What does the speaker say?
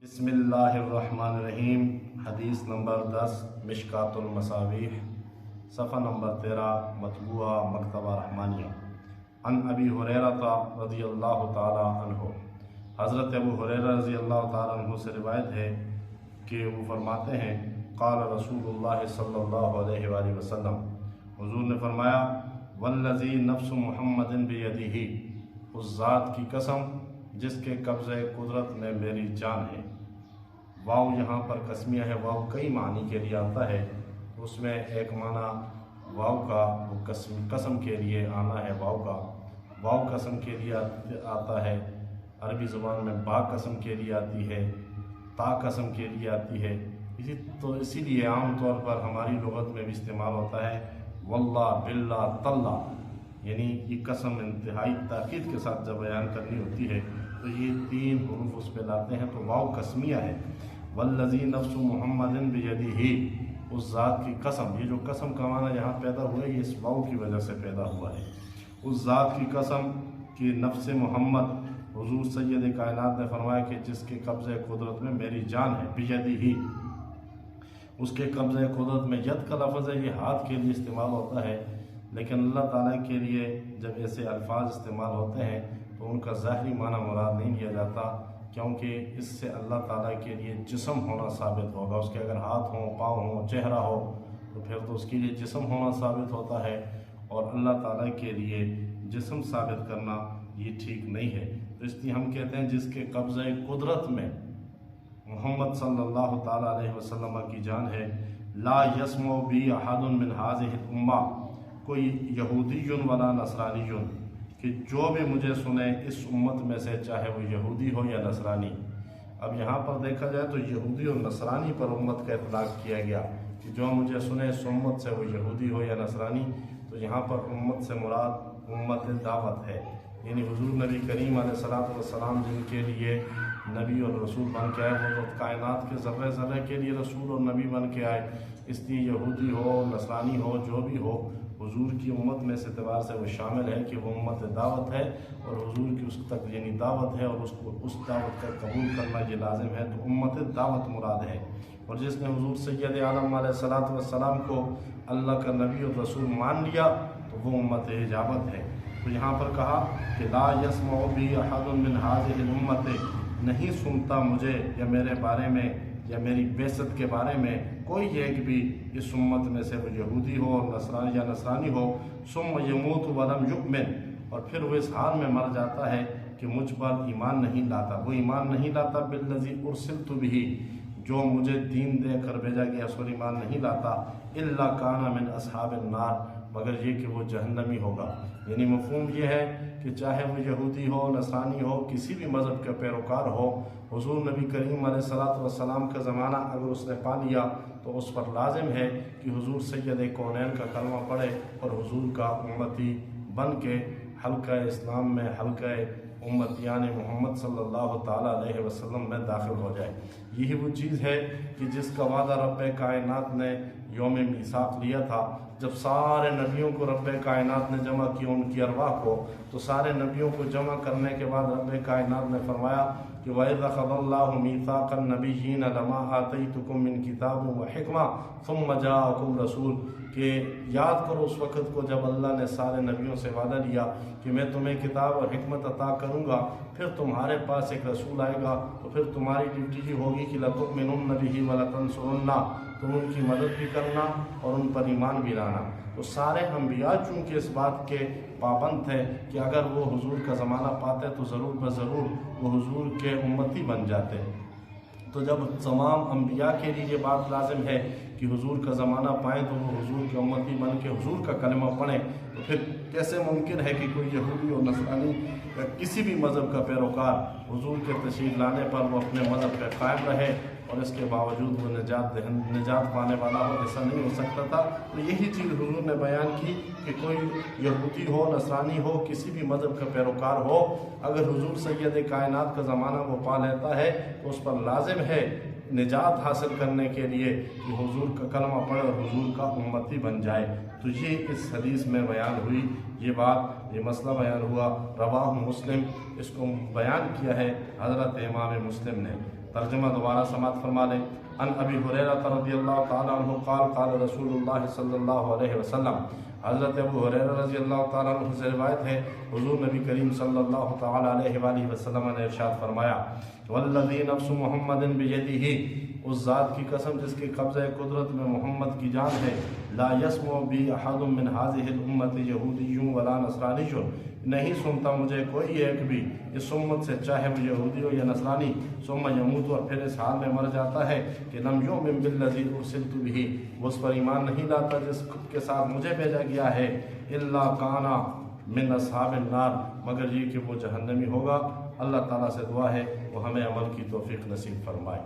बिस्मिल्लाहिर्रहमानिर्रहीम। हदीस नंबर 10 मिशकात المصابيح صفحہ नंबर 13 मतबूआ मकतबा रहमानिया। अन अबी हुरैरा रज़ी अल्लाह ताला अन्हु, हज़रत अबू हुरैरा रज़ी अल्लाह ताला अन्हु से रिवायत है कि वो फरमाते हैं क़ाल रसूलुल्लाह सल्लल्लाहु अलैहि वसल्लम, हुज़ूर ने फरमाया वल्लज़ी नफ्सु मुहम्मदिन बियदिही, उस ज़ात की कसम जिसके कब्ज़े कुदरत में मेरी जान है। वाव यहाँ पर कस्मिया है, वाव कई मानी के लिए आता है। उसमें एक माना वाव का वो कसम के लिए आना है, वाव कसम के लिए आता है। अरबी ज़ुबान में बा कसम के लिए आती है, ता कसम के लिए आती है। इसीलिए आम तौर पर हमारी लुग़त में भी इस्तेमाल होता है वल्लाह बिल्ला तल्ला, यानी ये कसम इंतहाई ताकीद के साथ जब बयान करनी होती है तो ये तीन हुरूफ उस पर लाते हैं, तो वाव कस्मिया है। वल्लज़ी नफ्सु मुहम्मदिन बियदिही, उस ज़ात की कसम, ये जो कसम का माना यहाँ पैदा हुआ है ये इस वाव की वजह से पैदा हुआ है। उस ज़ात की कसम कि नफ्स मोहम्मद, हुज़ूर सैयद कायनात ने फरमाया कि जिसके कब्ज़े कुदरत में मेरी जान है, बियदिही, उसके कब्ज़े कुदरत में। यद का लफ्ज़ है, ये हाथ के लिए इस्तेमाल होता है, लेकिन अल्लाह ताला के लिए जब ऐसे अल्फाज इस्तेमाल होते हैं तो उनका ज़ाहिरी माना मुराद नहीं लिया जाता, क्योंकि इससे अल्लाह ताला के लिए जिस्म होना साबित होगा। उसके अगर हाथ हों, पाँव हों, चेहरा हो तो फिर तो उसके लिए जिस्म होना साबित होता है, और अल्लाह ताला के लिए जिस्म साबित करना ये ठीक नहीं है। तो इसलिए हम कहते हैं जिसके कब्ज़े कुदरत में मोहम्मद सल्लल्लाहु ताला अलैहि वसल्लम की जान है। ला यस्मउ बी अहदुन मिन हाज़िहिल उम्मा, कोई यहूदियुन वला नसरानियुन, कि जो भी मुझे सुने इस उम्मत में से, चाहे वो यहूदी हो या नसरानी। अब यहाँ पर देखा जाए तो यहूदी और नसरानी पर उम्मत का इतलाक़ किया गया कि जो मुझे सुने इस उम्मत से, वो यहूदी हो या नसरानी। तो यहाँ पर उम्मत से मुराद उम्मत दावत है, यानी हुज़ूर नबी करीम अलैहिस्सलातु वस्सलाम जिनके लिए नबी और रसूल बन के आए, वो तो कायनात के ज़र्रे ज़र्रे के लिए रसूल और नबी बन के आए। इसलिए यहूदी हो, नसरानी हो, जो भी हो, हुज़ूर की उम्मत में इस एतबार से वो शामिल है कि वो उम्मत दावत है, और हुज़ूर की उस तक यानी दावत है, और उसको उस दावत का कबूल करना ये लाजिम है। तो उम्मत दावत मुराद है। और जिसने हुज़ूर सैयद आलम अलैहिस्सलातु वस्सलाम को अल्लाह का नबी और रसूल मान लिया तो वो उम्मत इजाबत है। तो यहाँ पर कहा कि ला यस्मउ बी अहदुन मिन हाज़िहिल उम्मत, नहीं सुनता मुझे या मेरे बारे में या मेरी बेइज्जत के बारे में कोई एक भी इस उम्मत में से, वो यहूदी हो और नसरानी या नसरानी हो, सुम्म यमूत वलम युमिन, और फिर वो इस हाल में मर जाता है कि मुझ पर ईमान नहीं लाता। वो ईमान नहीं लाता बिल्लज़ी उरसिलतु बिही, जो मुझे दीन देकर भेजा गया, उस पर ईमान नहीं लाता। इल्ला काना मिन अस्हाबिन नार, मगर ये कि वो जहन्नमी होगा। यानी मफ़हूम ये है कि चाहे वो यहूदी हो, नसरानी हो, किसी भी मज़हब का पैरोकार हो, हुज़ूर नबी करीम अलैहिस्सलातु वस्सलाम का ज़माना अगर उसने पा लिया तो उस पर लाजिम है कि हुज़ूर सैयद कौनैन का कलमा पढ़े और हुज़ूर का उम्मती बन के हल्का इस्लाम में, हल्का उम्मतियान मोहम्मद सल्लल्लाहु ताला अलैहि वसल्लम में दाखिल हो जाए। यही वो चीज़ है कि जिसका वादा रब्बे कायनात ने यौम मीसाक लिया था, जब सारे नबियों को रब्बे कायनात ने जमा किया, उनकी अरवाह को, तो सारे नबियों को जमा करने के बाद रब्बे कायनात ने फरमाया कि वइज़ अख़ज़ल्लाहु मीसाक़न नबिय्यीन लमा आतैतुकुम मिन किताबिन व हिकमा सुम्मा जाअकुम रसूल, कि याद करो उस वक़्त को जब अल्लाह ने सारे नबियों से वादा लिया कि मैं तुम्हें किताब और हिकमत अता करूँगा, फिर तुम्हारे पास एक रसूल आएगा, तो फिर तुम्हारी ड्यूटी ही होगी कि लतुमिनुन्न बिही व लतंसुरुन्ना, तुम उनकी मदद भी करना और उन पर ईमान भी लाना। तो सारे अंबिया चूँकि इस बात के पाबंद थे कि अगर वो हुज़ूर का ज़माना पाते तो ज़रूर ब-ज़रूर वो हुज़ूर के उम्मती बन जाते। तो जब तमाम अंबिया के लिए ये बात लाजिम है कि हुज़ूर का ज़माना पाएँ तो वो हुज़ूर के उम्मती बन के हुज़ूर का कलमा पढ़ें, तो फिर कैसे मुमकिन है कि कोई यहूदी और नसरानी या किसी भी मज़हब का पैरोकार हुज़ूर के तशरीफ़ लाने पर वो अपने मज़हब पर कायम रहे और इसके बावजूद वो निजात पाने वाला हो? ऐसा नहीं हो सकता था। तो यही चीज़ हुज़ूर ने बयान की कि कोई यहूदी हो, नसरानी हो, किसी भी मज़हब का पैरोकार हो, अगर हुज़ूर सैयद कायनात का ज़माना वो पा लेता है तो उस पर लाजिम है निजात हासिल करने के लिए कि हुज़ूर का कलमा पढ़े और हुज़ूर का उम्मती बन जाए। तो ये इस हदीस में बयान हुई, ये बात, ये मसला बयान हुआ। रवाह मुस्लिम, इसको बयान किया है हज़रत इमाम मुस्लिम ने। ترجمہ دوبارہ سماعت فرما لیں۔ ان ابی ہریرہ رضی اللہ تعالیٰ عنہ قال قال رسول اللہ صلی اللہ علیہ وسلم، حضرت ابو ہریرہ رضی اللہ تعالیٰ عنہ سے روایت ہے، حضور نبی کریم صلی اللہ تعالیٰ علیہ وآلہ وسلم نے ارشاد فرمایا، والذی نفس محمد بیدہ، اس ذات کی قسم جس کے قبضہ قدرت میں محمد کی جان ہے، لا یسمع بی احد من هذه الامة یہودی ولا نصرانی، نہیں سنتا مجھے کوئی ایک بھی اس امت سے، چاہے وہ یہودی ہو یا نصرانی، ثم یموت، اور پھر اس حال میں مر جاتا ہے کہ لم یؤمن بالذی ارسلت بہ، وہ اس پر ایمان نہیں لاتا جس کے ساتھ مجھے بھیجا گیا ہے، الا کان من اصحاب النار، مگر یہ کہ وہ جہنمی ہوگا۔ اللہ تعالیٰ سے دعا ہے وہ ہمیں عمل کی توفیق نصیب فرمائے۔